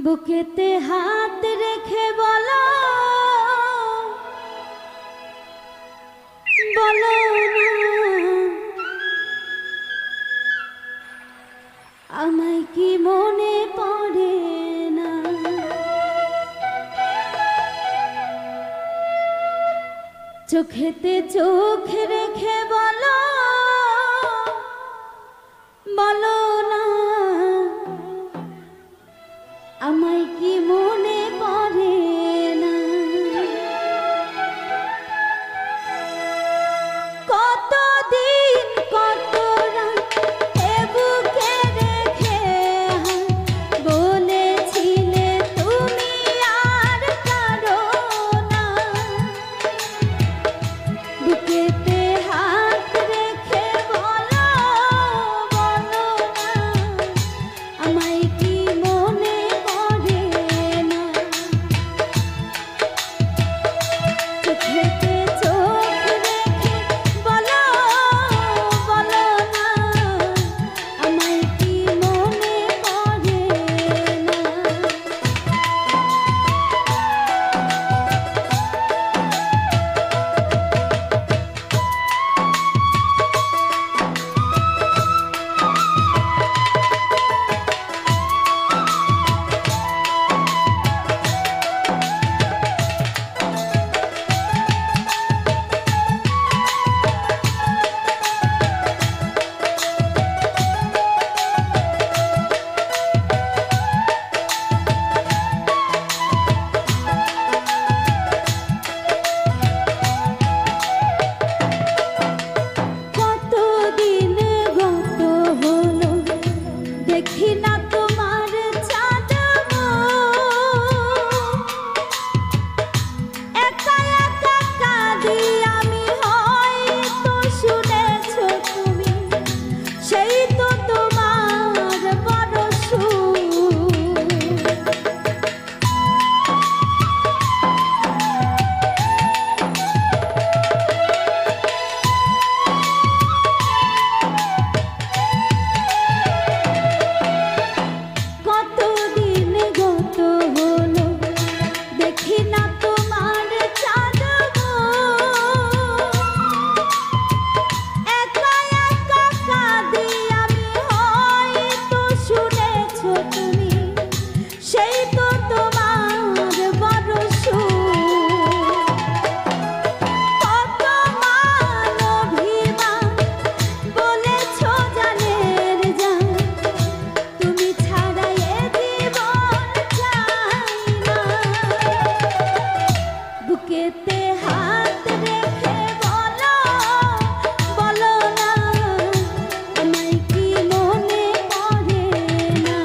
বুকেতে হাত রেখে বলো বলো না আমায় কি মনে পড়ে না। চোখেতে চোখ রেখে বলো বলো না আমায় কি মনে পড়ে না। কতদিন কত রাত এ বুকে রেখে বলেছিলে তুমি আর কারো না। বুকেতে হাত রেখে বলো বলো না আমায় কি মনে পড়ে না। চোখেতে চোখ রেখে বলো বলো না আমায় কি মনে পড়ে না। দেখি না তোমার চাঁদ একা একা কাঁদি আমি হয়তো শুনেছো তুমি সেই তো তোমার বড় সুর। কতদিন গত হলো দেখি না তোমার চাঁদ একা একা কাঁদি আমি হয়তো শুনেছো তুমি সেই তো তোমার বড় সুর। কত মান অভিমান বলেছো জানের জান তুমি ছাড়া এ জীবন চাই না। বুকেতে হাত রেখে বলো বলো না আমায় কি মনে পড়ে না।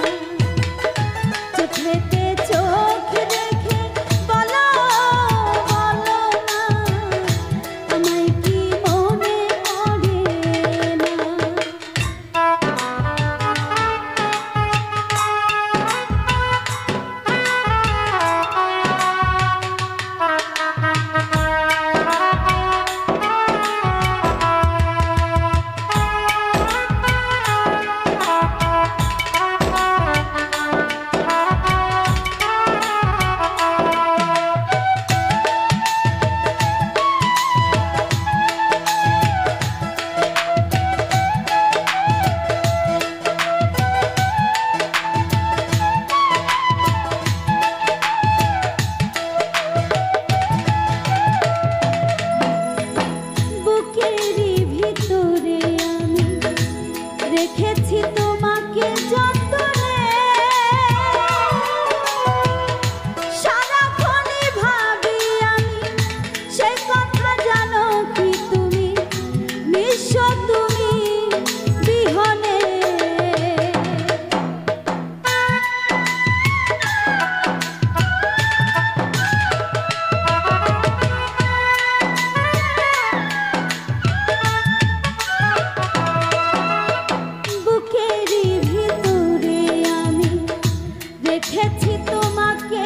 চোখেতে চোখ রেখে বলো বলো না আমায় কি মনে পড়ে না। বুকেরই ভিতরে আমি রেখেছি তোমাকে যতনে সারাক্ষণই ভাবি আমি সেই কথা জানো কি তুমি নিঃস্ব তুমি বিহনে। বুকেরই ভিতরে আমি রেখেছি তোমাকে